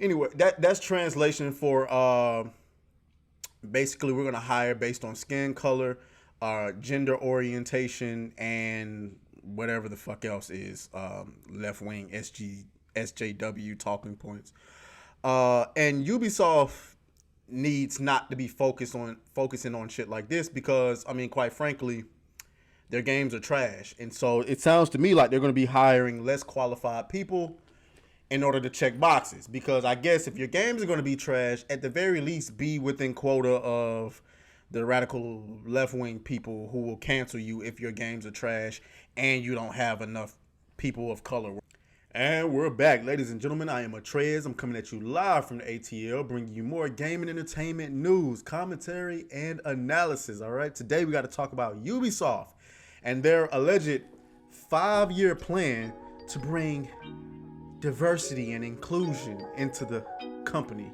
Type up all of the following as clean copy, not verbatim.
Anyway, that's translation for basically we're gonna hire based on skin color, gender orientation, and whatever the fuck else is left wing SJW talking points. And Ubisoft needs not to be focusing on shit like this because I mean, quite frankly, their games are trash, and so it sounds to me like they're going to be hiring less qualified people in order to check boxes. Because I guess if your games are going to be trash, at the very least, be within quota of the radical left wing people who will cancel you if your games are trash and you don't have enough people of color. And we're back, ladies and gentlemen. I am Atrez. I'm coming at you live from the ATL, bringing you more gaming entertainment news, commentary, and analysis. All right, today we got to talk about Ubisoft and their alleged 5-year plan to bring diversity and inclusion into the company.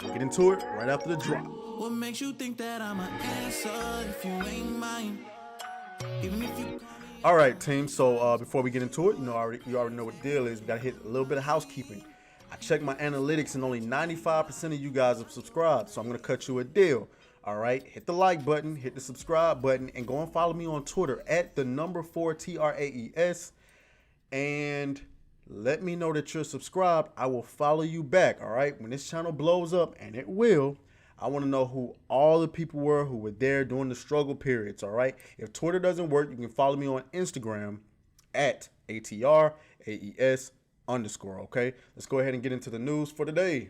We'll get into it right after the drop. What makes you think that I'm an answer if you ain't mine? Even if you. All right, team. So before we get into it, you already know what the deal is. We got to hit a little bit of housekeeping. I checked my analytics and only 95% of you guys have subscribed. So I'm going to cut you a deal. All right, hit the like button, hit the subscribe button, and go and follow me on Twitter at the number 4 TRAES. And let me know that you're subscribed. I will follow you back. All right, when this channel blows up, and it will, I want to know who all the people were who were there during the struggle periods. All right, if Twitter doesn't work, you can follow me on Instagram at ATRAES_. Okay, let's go ahead and get into the news for today.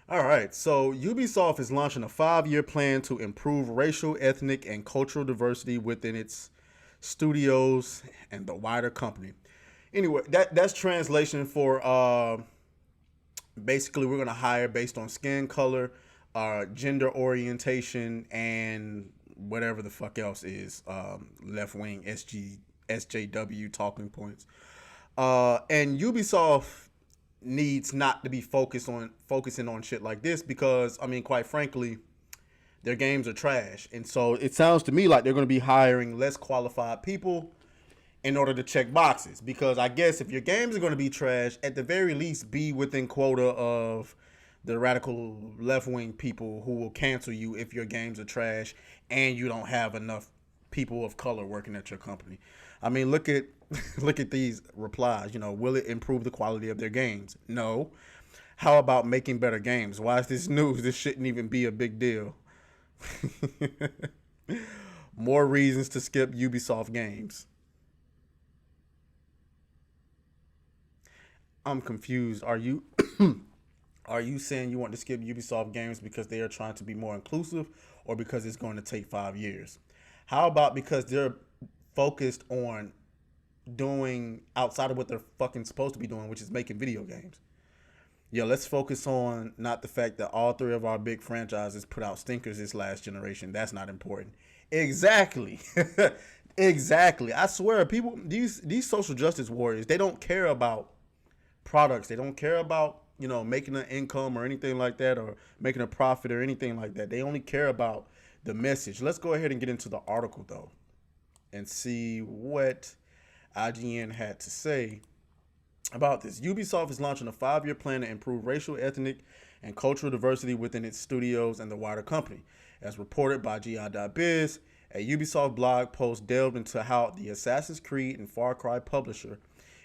All right, so Ubisoft is launching a 5-year plan to improve racial, ethnic, and cultural diversity within its studios and the wider company. Anyway, that's translation for basically we're gonna hire based on skin color, gender orientation, and whatever the fuck else is left wing SJW talking points. And Ubisoft needs not to be focusing on shit like this because I mean, quite frankly, their games are trash, and so it sounds to me like they're going to be hiring less qualified people in order to check boxes. Because I guess if your games are going to be trash, at the very least, be within quota of the radical left wing people who will cancel you if your games are trash and you don't have enough people of color working at your company. I mean, look at these replies. You know, will it improve the quality of their games? No. How about making better games? Why is this news? This shouldn't even be a big deal. More reasons to skip Ubisoft games. I'm confused. Are you saying you want to skip Ubisoft games because they are trying to be more inclusive, or because it's going to take 5 years? How about because they're focused on doing outside of what they're fucking supposed to be doing, which is making video games? Yeah, let's focus on not the fact that all 3 of our big franchises put out stinkers this last generation. That's not important. Exactly. Exactly. I swear, people, these social justice warriors, they don't care about products. They don't care about, you know, making an income or anything like that, or making a profit or anything like that. They only care about the message. Let's go ahead and get into the article, though, and see what IGN had to say about this. Ubisoft is launching a 5-year plan to improve racial, ethnic, and cultural diversity within its studios and the wider company. As reported by GI.biz, a Ubisoft blog post delved into how the Assassin's Creed and Far Cry publisher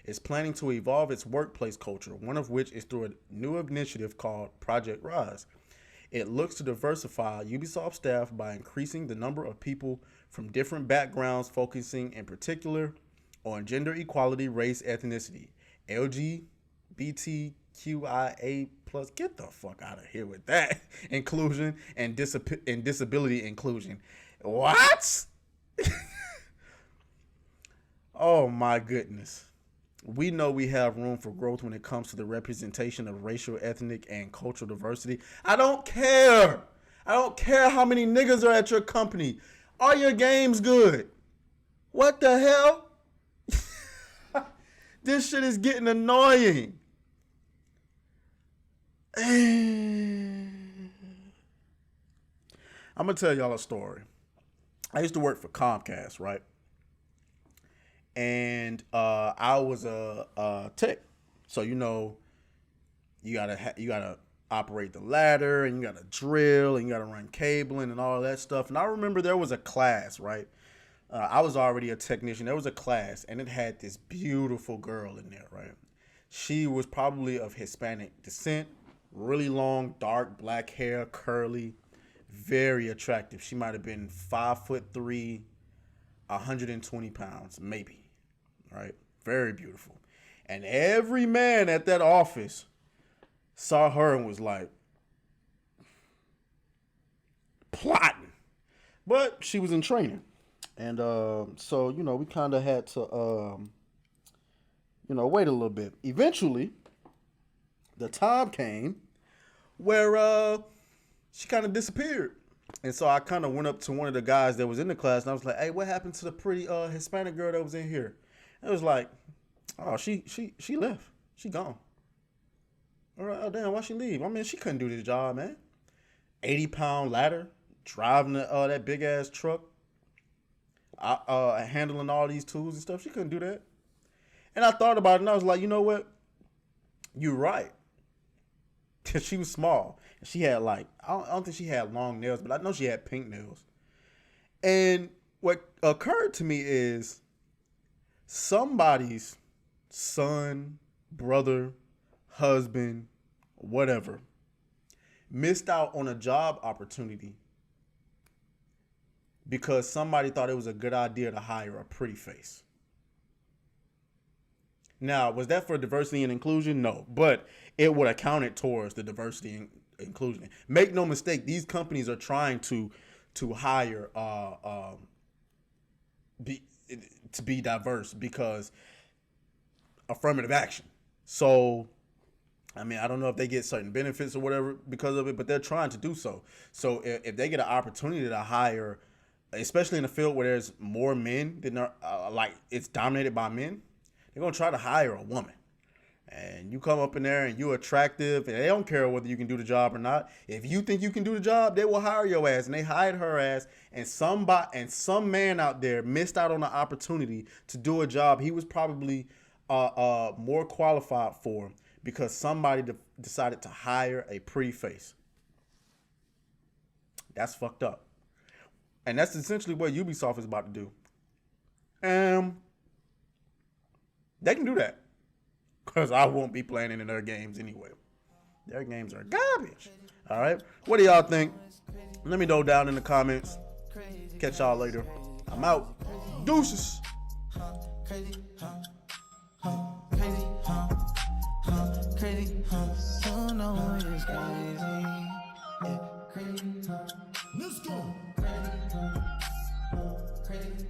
is planning to evolve its workplace culture, one of which is through a new initiative called Project Rise. It looks to diversify Ubisoft staff by increasing the number of people from different backgrounds, focusing in particular on gender equality, race, ethnicity, LGBTQIA+, get the fuck out of here with that, inclusion, and disability inclusion. What? Oh my goodness. We know we have room for growth when it comes to the representation of racial, ethnic, and cultural diversity. I don't care. I don't care how many niggas are at your company. Are your games good? What the hell? This shit is getting annoying. I'm going to tell y'all a story. I used to work for Comcast, right? And I was a tech. So, you know, you gotta operate the ladder, and you gotta drill, and you gotta run cabling and all that stuff. And I remember there was a class, right? I was already a technician. There was a class, and it had this beautiful girl in there, right? She was probably of Hispanic descent, really long, dark black hair, curly, very attractive. She might have been 5'3", 120 pounds, maybe, right? Very beautiful. And every man at that office saw her and was like, plotting. But she was in training. And so, we kind of had to, wait a little bit. Eventually, the time came where she kind of disappeared. And so I kind of went up to one of the guys that was in the class, and I was like, hey, what happened to the pretty Hispanic girl that was in here? And it was like, oh, she left. She gone. All right, oh, damn, why she leave? I mean, she couldn't do this job, man. 80-pound ladder, driving that big-ass truck, handling all these tools and stuff. She couldn't do that. And I thought about it, and I was like, you know what? You're right. Because she was small. And she had, I don't think she had long nails, but I know she had pink nails. And what occurred to me is somebody's son, brother, husband, whatever, missed out on a job opportunity because somebody thought it was a good idea to hire a pretty face. Now, was that for diversity and inclusion? No, but it would have counted towards the diversity and inclusion. Make no mistake, these companies are trying to hire to be diverse because affirmative action. So, I mean, I don't know if they get certain benefits or whatever because of it, but they're trying to do so. So if they get an opportunity to hire, especially in a field where there's more men than it's dominated by men, they're going to try to hire a woman. And you come up in there and you're attractive, and they don't care whether you can do the job or not. If you think you can do the job, they will hire your ass. And they hired her ass, and some man out there missed out on the opportunity to do a job he was probably more qualified for because somebody decided to hire a pretty face. That's fucked up. And that's essentially what Ubisoft is about to do. And they can do that. Because I won't be playing any of their games anyway. Their games are garbage. All right? What do y'all think? Let me know down in the comments. Catch y'all later. I'm out. Deuces. Crazy, you know it's crazy. Yeah, crazy, let's go. Crazy,